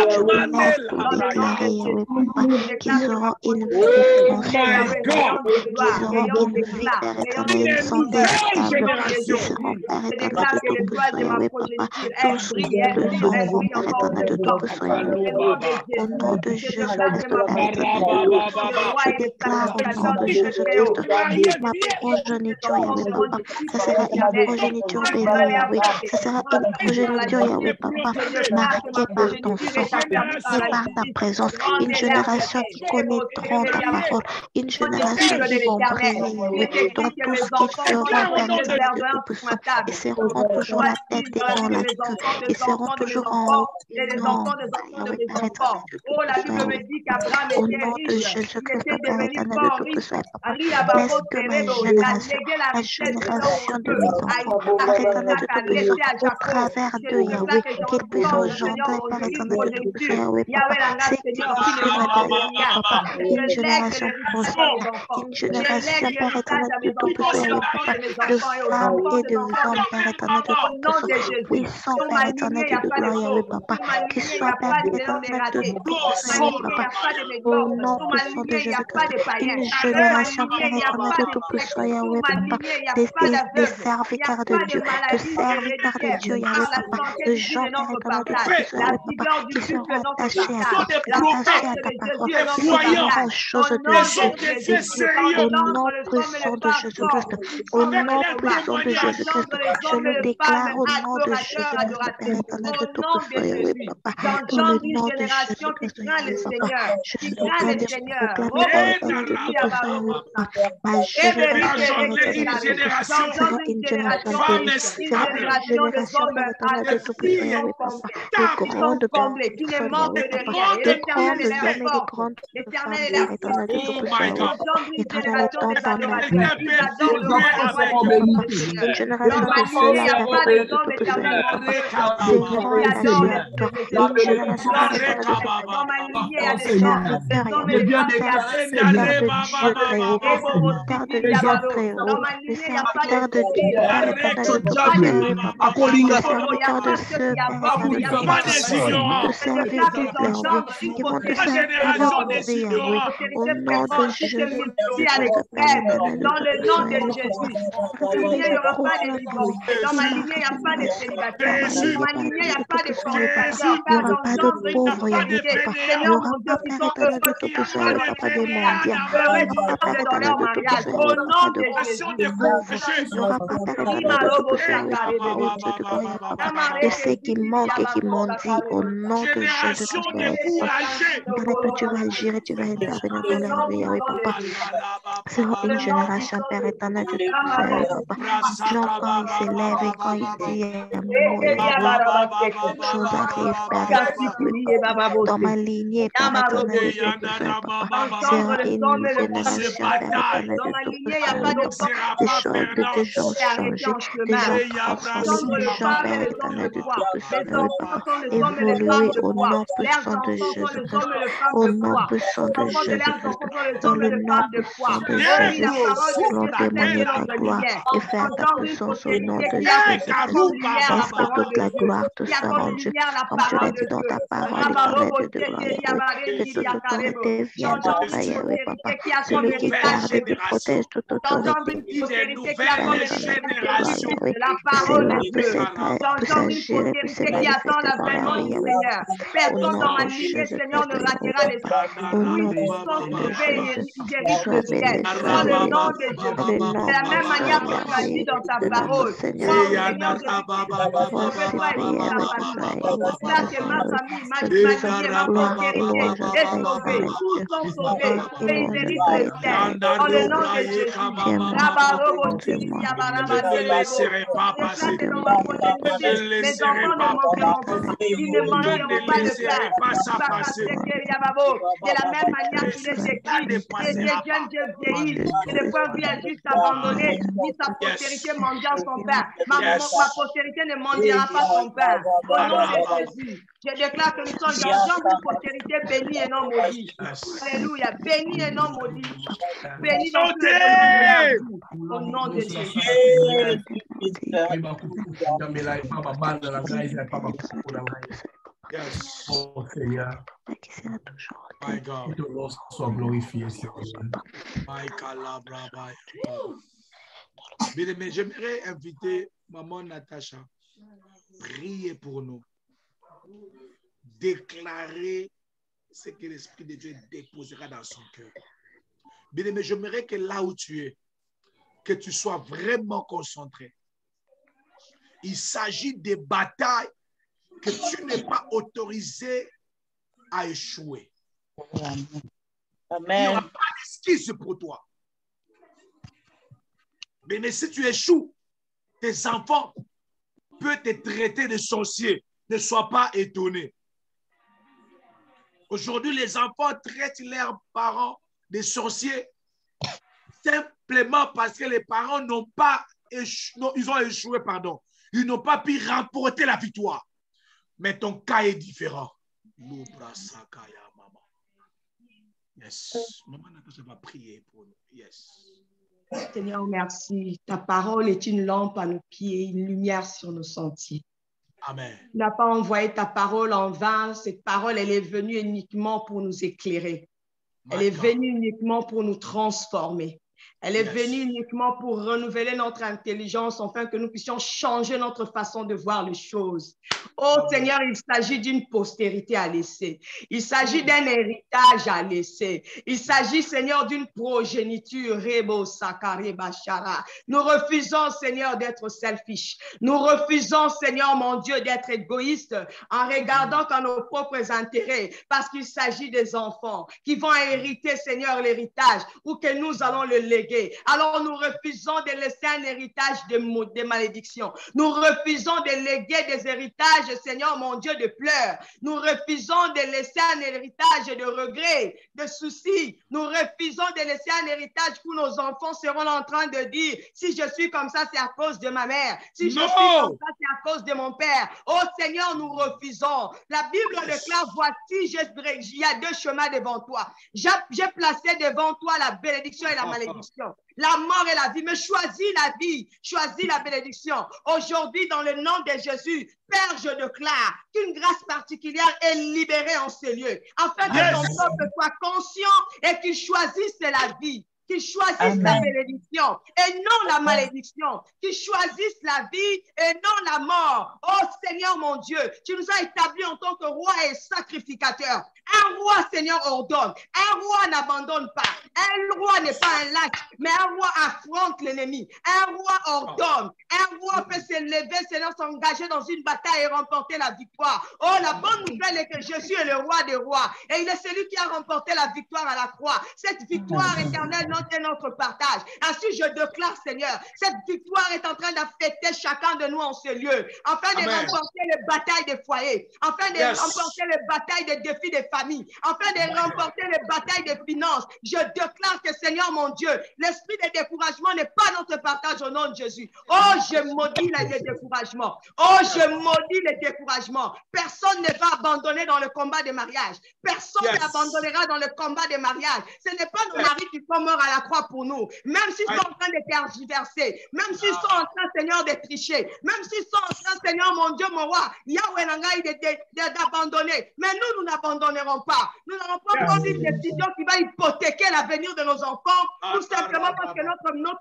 Je m'élève pour déclarer, Yahweh, papa, qu'ils auront une vie prospère, qu'ils auront une vie, Père éternel, une santé stable, qu'ils seront, Père éternel de tout puissant, Yahweh, papa, tous le seront, Père éternel de tout puissant, Yahweh, papa. Au nom de Jésus-Christ, Père éternel, je déclare au nom de Jésus-Christ, ma progéniture, Yahweh, papa, ça sera une progéniture bénie, Yahweh, ça sera une progéniture, Yahweh, papa, marquée par ton sang, marquée par ta présence, une génération qui connaîtront ta parole, une génération qui vont briller, Yahweh, dans tout ce qu'ils feront, Père éternel de tout puissant, ils seront toujours la tête et non la queue, ils seront toujours en haut, non, Yahweh, Père éternel de tout puissant, au nom de Jésus-Christ, Père éternel de tout puissant, papa, laisse que ma génération, la génération de mes enfants, Père éternel de tout puissant, au travers de Yahweh, qu'ils puissent engendrer, Père éternel de tout puissant, Yahweh, papa, c'est qui suivra derrière, papa, une génération prospère, une génération, Père éternel de tout puissant, Yahweh, papa, de femmes et de hommes, Père éternel de tout puissant, Père éternel de gloire, Yahweh, papa, qui soit, Père éternel de tout puissant, Yahweh, papa, au nom puissant de Jésus-Christ, une génération, Père éternel de tout Tout-Puissant, Yahweh, Papa, des serviteurs de Dieu, de serviteurs de Dieu, Yahweh, Papa, de gens, Père éternel, de Tout-Puissant, Yahweh, Papa, qui seront attachés à toi, attachés à ta parole, qui seront aux choses de Dieu. Au nom puissant de Jésus-Christ, au nom puissant de Jésus-Christ, je le déclare au nom de Jésus-Christ, Père éternel, de Tout-Puissant, Yahweh, Papa, dans le nom de Jésus-Christ, Yahweh, Papa, je suis en train de proclamer, Père éternel, de Tout-Puissant, Yahweh, Papa, ma génération, Père éternel, de Tout-Puissant, sera une génération bénie, sera une génération, Père éternel, de Tout-Puissant, Yahweh, Papa, de grandes personnes, Yahweh, Papa, de grandes hommes et de grandes femmes, Père éternel, de Tout-Puissant, Yahweh, Papa, éternel, dans ta main, une génération de ceux-là, Père éternel, de Tout-Puissant, Yahweh, Papa, seront attachés à toi, une génération, Père éternel, de serviteurs, Yahweh, serviteurs de Dieu très haut, serviteurs de Dieu très haut, les serviteurs de Dieu, Père éternel, de Tout-Puissant, Yahweh, Papa, les serviteurs de ceux, Père éternel, qui vont te servir toute leur vie, qui vont te servir leur vie, Yahweh, au nom de Jésus, Père éternel, de Tout-Puissant, Yahweh, Papa, Il n'y aura pas de proclame, dans ma lignée, il n'y a pas de célibataire. Dans ma lignée, il n'y a pas de fornicateur. il n'y aura pas de pauvres, Yahweh, Papa. Il n'y aura pas, Père éternel, de Tout-Puissant, Yahweh, Papa, des mendiants. Il n'y aura pas, Père éternel, de Tout-Puissant, Yahweh, Papa, de pauvres. Il n'y aura pas, Père éternel, de Tout-Puissant, Yahweh, Papa, oh Dieu de gloire, Yahweh, Papa, de ceux qui manquent et qui mendient au nom de Jésus-Christ, Yahweh, Papa. Père, tu vas agir et tu vas intervenir dans leur vie, Yahweh, Papa. C'est une génération, Père éternel, de Tout-Puissant, Yahweh, Papa. Jean, quand il s'élève et quand il dit quelque chose arrive, Père, dans ma lignée, Père éternel, de Tout-Puissant, Papa, sera une génération, Père éternel, de Tout-Puissant, des choses, des gens changés, des gens transformés, des gens, Père éternel, de Tout-Puissant, Papa, évoluer au nom puissant de Jésus-Christ, au nom puissant de Jésus-Christ, dans le nom puissant de Jésus, qui vont témoigner ta gloire et faire ta puissance au nom de Jésus-Christ, parce que toute la gloire te sera rendue, comme tu l'as dit dans ta parole, éternel de gloire, Yahweh, que toute autorité vient de toi, Yahweh, Papa, celui qui garde et qui protège toute autorité, Père éternel de gloire, Yahweh, cela peut s'agir et peut se manifester dans la vie, Yahweh, au nom de Jésus-Christ, Yahweh, Papa, au nom de Jésus, sois béni, sois béni, dans le nom de la même manière que tu as dit dans ta parole, de la même manière qu'il est écrit, les jeunes vieillissent, et le peuple vient juste abandonner, ni sa postérité mendiant son pain. Ma postérité ne mendiera pas son pain. Au nom de Jésus, je déclare que nous sommes dans une postérité bénie et non maudite. Alléluia, bénie et non maudite. Bénie dans tous les domaines. Au nom de Jésus. Yes. Oh Seigneur. My God. Que ton nom soit glorifié, Seigneur. Bien-aimé, j'aimerais inviter Maman Natacha. Priez pour nous. Déclarer ce que l'Esprit de Dieu déposera dans son cœur. Bien-aimé, j'aimerais que là où tu es, que tu sois vraiment concentré. Il s'agit des batailles que tu n'es pas autorisé à échouer. Amen. Il n'y aura pas d'esquisse pour toi. Mais si tu échoues, tes enfants peuvent te traiter de sorcier. Ne sois pas étonné. Aujourd'hui, les enfants traitent leurs parents de sorciers simplement parce que les parents n'ont pas échoué, ils ont échoué, pardon. Ils n'ont pas pu remporter la victoire. Mais ton cas est différent. Yes. Maman Natacha va prier pour nous. Yes. Seigneur, merci. Ta parole est une lampe à nos pieds, une lumière sur nos sentiers. Amen. Tu n'as pas envoyé ta parole en vain. Cette parole, elle est venue uniquement pour nous éclairer. Elle est venue uniquement pour nous transformer. Elle est venue uniquement pour renouveler notre intelligence afin que nous puissions changer notre façon de voir les choses. Oh Seigneur, il s'agit d'une postérité à laisser. Il s'agit d'un héritage à laisser. Il s'agit, Seigneur, d'une progéniture. Nous refusons, Seigneur, d'être selfish. Nous refusons, Seigneur, mon Dieu, d'être égoïste en regardant qu'à nos propres intérêts, parce qu'il s'agit des enfants qui vont hériter, Seigneur, l'héritage ou que nous allons le léguer. Alors nous refusons de laisser un héritage de malédiction. Nous refusons de léguer des héritages, Seigneur mon Dieu, de pleurs. Nous refusons de laisser un héritage de regrets, de soucis. Nous refusons de laisser un héritage où nos enfants seront en train de dire, si je suis comme ça, c'est à cause de ma mère. Si je suis comme ça, c'est à cause de mon père. Oh Seigneur, nous refusons. La Bible déclare, voici, il y a deux chemins devant toi. J'ai placé devant toi la bénédiction et la malédiction. La mort et la vie, mais choisis la vie, choisis la bénédiction. Aujourd'hui, dans le nom de Jésus, Père, je déclare qu'une grâce particulière est libérée en ces lieux, afin que ton peuple soit conscient et qu'il choisisse la vie, qu'ils choisissent la bénédiction et non la malédiction, qu'ils choisissent la vie et non la mort. Oh Seigneur mon Dieu, tu nous as établis en tant que roi et sacrificateur. Un roi, Seigneur, ordonne. Un roi n'abandonne pas. Un roi n'est pas un lâche, mais un roi affronte l'ennemi. Un roi ordonne. Un roi peut se lever, Seigneur, s'engager dans une bataille et remporter la victoire. Oh, la bonne nouvelle est que Jésus est le roi des rois et il est celui qui a remporté la victoire à la croix. Cette victoire éternelle est notre partage. Ainsi, je déclare, Seigneur, cette victoire est en train d'affecter chacun de nous en ce lieu, afin de remporter les batailles des foyers, afin de remporter les batailles des défis des familles, afin de remporter les batailles des finances. Je déclare que, Seigneur mon Dieu, l'esprit de découragement n'est pas notre partage au nom de Jésus. Oh, je maudis les découragements. Oh, je maudis les découragements. Personne ne va abandonner dans le combat des mariages. Personne n'abandonnera dans le combat des mariages. Ce n'est pas nos maris qui sont morts à la croix pour nous. Même s'ils sont en train de tergiverser, même s'ils sont en train, Seigneur, de tricher, même s'ils sont en train, Seigneur, mon Dieu, mon roi, Yahweh Nangaï, d'abandonner. Mais nous n'abandonnerons pas. Nous n'allons pas prendre une décision qui va hypothéquer l'avenir de nos enfants, tout simplement parce que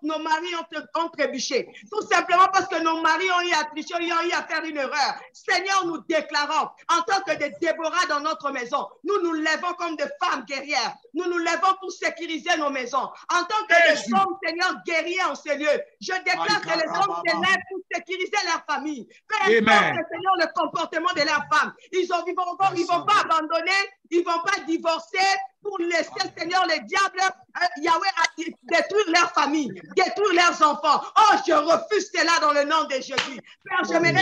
nos maris ont trébuché. Tout simplement parce que nos maris ont eu à tricher, ont eu à faire une erreur. Seigneur, nous déclarons, en tant que des Déborah dans notre maison, nous nous lèvons comme des femmes guerrières. Nous nous lèvons pour sécuriser nos maisons. En tant que des hommes, Seigneur, guerriers en ces lieux, je déclare que les hommes se lèvent pour sécuriser leur famille. Peu importe, Seigneur, le comportement de leurs femmes. Ils ne vont pas abandonner, ils ne vont pas divorcer pour laisser, Seigneur, les diables, Yahweh, détruire leur famille, détruire leurs enfants. Oh, je refuse cela dans le nom de Jésus. Père, je me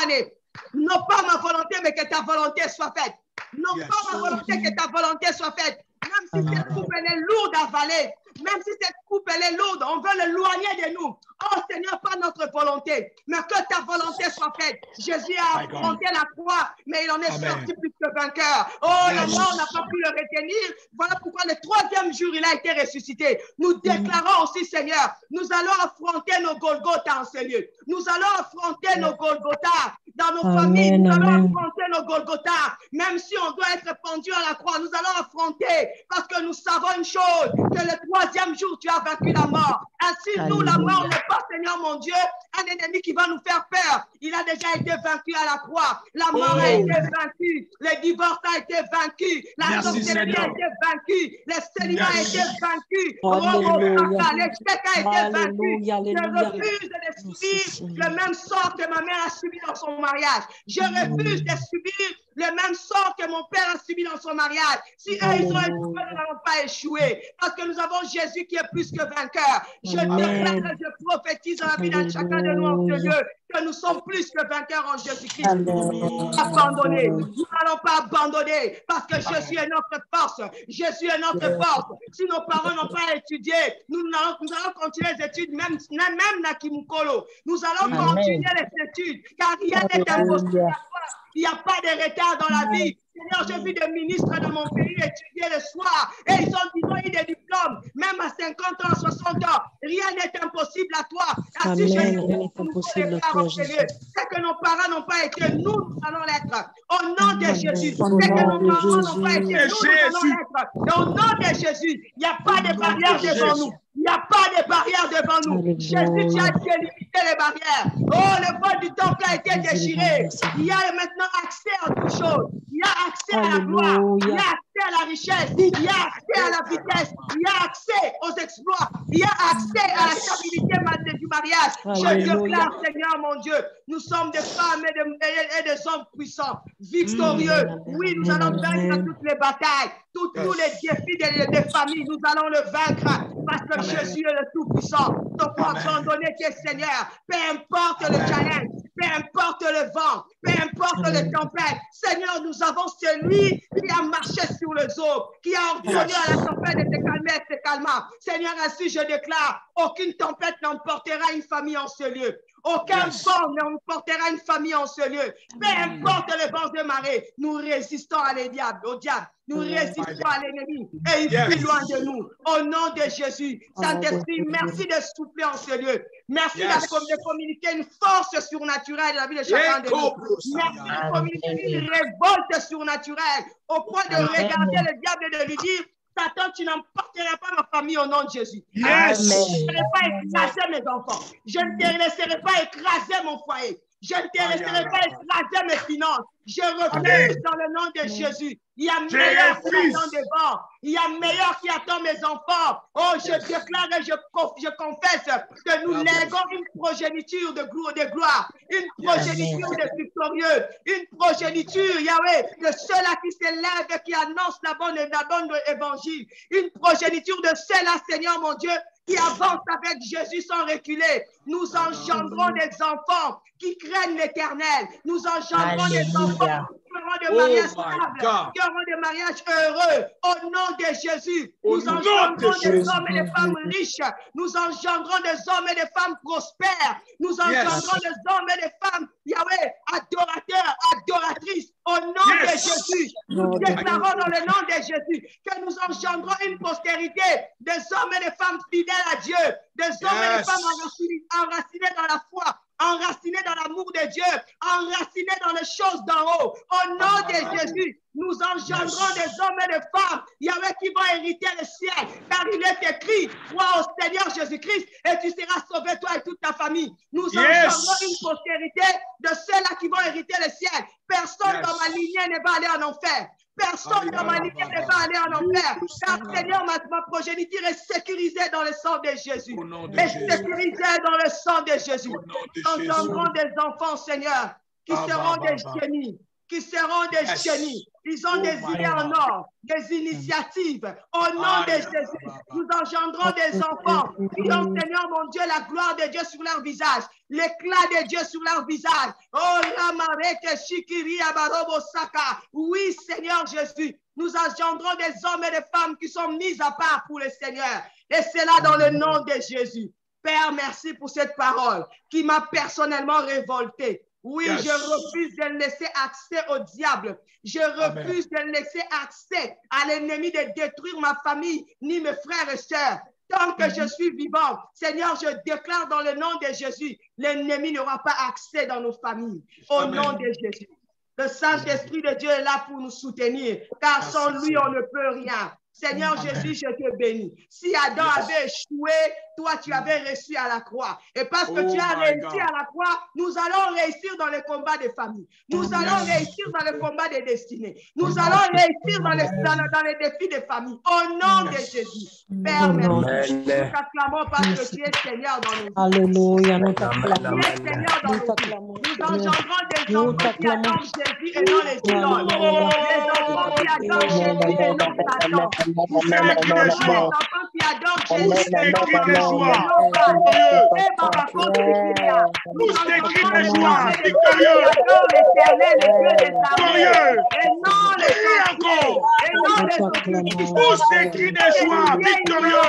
lève. Non pas ma volonté, mais que ta volonté soit faite. Non pas ma volonté, que ta volonté soit faite. Même si cette coupe elle est lourde à avaler, même si cette coupe elle est lourde, on veut l'éloigner de nous. Oh Seigneur, pas notre volonté, mais que ta volonté soit faite. Jésus a affronté la croix, mais il en est sorti plus que vainqueur. Oh, la mort n'a pas pu le retenir. Voilà pourquoi le troisième jour, il a été ressuscité. Nous déclarons aussi, Seigneur, nous allons affronter nos Golgotha en ce lieu. Nous allons affronter nos Golgotha dans nos familles. Nous allons affronter nos Golgotha. Même si on doit être pendu à la croix, nous allons affronter parce que nous savons une chose, que le troisième jour, tu as vaincu la mort. Ainsi, nous, la mort n'est pas, Seigneur mon Dieu, un ennemi qui va nous faire peur. Il a déjà été vaincu à la croix. La mort a été vaincue. Le divorce a été vaincu. La sorcellerie a été vaincue. Le célibat a été vaincu. L'échec a été vaincu. Je refuse de subir le même sort que ma mère a subi dans son mariage. Je refuse de subir le même sort que mon père a subi dans son mariage. Si eux, ils ont échoué, nous n'allons pas échouer. Parce que nous avons Jésus qui est plus que vainqueur. Je déclare, je prophétise dans la vie de chacun de nous en ce lieu, que nous sommes plus que vainqueurs en Jésus-Christ. Abandonner. Nous n'allons pas abandonner parce que Jésus est notre force. Jésus est notre force. Si nos parents n'ont pas étudié, nous allons continuer les études, même Nakimukolo. Nous allons continuer les études, car rien n'est impossible. Il n'y a pas de retard dans la vie. Seigneur, j'ai vu des ministres de mon pays étudier le soir et ils ont eu des diplômes, même à 50 ans, 60 ans. Rien n'est impossible à toi. Amen. Rien n'est impossible à toi, Jésus. C'est que nos parents n'ont pas été, nous allons l'être. Au nom de Jésus. Au C'est que nom nos de parents n'ont pas été, Jésus. nous allons l'être. Au nom de Jésus, il n'y a pas de barrière devant nous. Il n'y a pas de barrière devant nous. Alléluia. Jésus, tu as délimité les barrières. Oh, le voile du temple a été déchiré. Il y a maintenant accès à toutes choses. Il y a accès à la gloire. Il y a accès à la richesse. Il y a accès à la vitesse. Il y a accès aux exploits. Il y a accès à la stabilité du mariage. Je déclare, Seigneur mon Dieu, nous sommes des femmes et des hommes puissants, victorieux. Oui, nous allons vaincre toutes les batailles, tous les défis des familles. Nous allons le vaincre parce que Jésus est le Tout-Puissant. Donc, abandonner tes Seigneur, peu importe le challenge, peu importe le vent, peu importe les tempêtes. Seigneur, nous avons celui qui a marché sur les eaux, qui a ordonné à la tempête de se calmer et se calmer. Seigneur, ainsi je déclare, aucune tempête n'emportera une famille en ce lieu. Aucun vent n'emportera une famille en ce lieu. Peu importe les vents de marée, nous résistons au diable. Nous résistons à l'ennemi et il fuit loin de nous. Au nom de Jésus, Saint-Esprit, merci de souffler en ce lieu. Merci de communiquer une force surnaturelle dans la vie de chacun de nous. Merci de communiquer une révolte surnaturelle au point de regarder le diable et de lui dire, Satan, tu n'emporteras pas ma famille au nom de Jésus. Je ne laisserai pas écraser mes enfants. Je ne te laisserai pas écraser mon foyer. Je ne te laisserai pas écraser mes finances. Je refuse dans le nom de Jésus. Il y a meilleur qui attend devant. Il y a meilleur qui attend mes enfants. Oh, je déclare et je confesse que nous léguons une progéniture de gloire, une progéniture de victorieux, une progéniture, Yahweh, de ceux-là qui s'élèvent et qui annoncent la bonne évangile, une progéniture de ceux-là, Seigneur mon Dieu, qui avancent avec Jésus sans reculer. Nous engendrons des enfants qui craignent l'Éternel. Nous engendrons des enfants qui auront des mariages stables, qui auront des mariages heureux. Au nom de Jésus, nous engendrons des hommes et des femmes riches. Nous engendrons des hommes et des femmes prospères. Nous engendrons des hommes et des femmes, Yahweh, adorateurs, adoratrices. Au nom de Jésus, nous déclarons dans le nom de Jésus que nous engendrons une postérité des hommes et des femmes fidèles à Dieu, des hommes et des femmes enracinés dans la foi, enracinés dans l'amour de Dieu, enracinés dans les choses d'en haut. Au nom de Jésus, nous engendrons des hommes et des femmes, Yahweh, qui vont hériter le ciel, car il est écrit, crois au Seigneur Jésus-Christ et tu seras sauvé, toi et toute ta famille. Nous engendrons une postérité de ceux-là qui vont hériter le ciel. Personne dans ma lignée ne va aller en enfer. Personne dans ma lignée ne va aller en enfer. Car Seigneur, ma progéniture est sécurisée dans le sang de Jésus. Sécurisée dans le sang de Jésus. Nous engendrons des enfants, Seigneur, qui seront des génies. Qui seront des génies. Ils ont des idées en or, des initiatives. Au nom de Jésus, nous engendrons des enfants qui ont, Seigneur mon Dieu, la gloire de Dieu sur leur visage, l'éclat de Dieu sur leur visage. Oh, oui, Seigneur Jésus, nous engendrons des hommes et des femmes qui sont mis à part pour le Seigneur. Et c'est là dans le nom de Jésus. Père, merci pour cette parole qui m'a personnellement révolté. Oui, je refuse de laisser accès au diable. Je refuse de laisser accès à l'ennemi de détruire ma famille, ni mes frères et sœurs. Tant que je suis vivant, Seigneur, je déclare dans le nom de Jésus, l'ennemi n'aura pas accès dans nos familles. Au nom de Jésus. Le Saint-Esprit de Dieu est là pour nous soutenir, car sans lui, on ne peut rien. Seigneur Jésus, je te bénis. Si Adam avait échoué, toi, tu avais réussi à la croix. Et parce que tu as réussi à la croix, nous allons réussir dans le combat des familles. Nous allons réussir dans le combat des destinées. Nous allons réussir dans les défis des familles. Au nom de Jésus. Père, merci. Nous t'acclamons parce que tu es Seigneur dans nos vies. Alléluia, nous t'acclamons. Tu es Seigneur dans nos vies. Nous engendrons des enfants qui adorent Jésus et non les idoles. Des enfants qui adorent Jésus et non Satan. Vous savez que les enfants qui adorent Jésus et non Satan. Tous des cris de joie, victorieux. Et non les Tous des cris de joie, victorieux.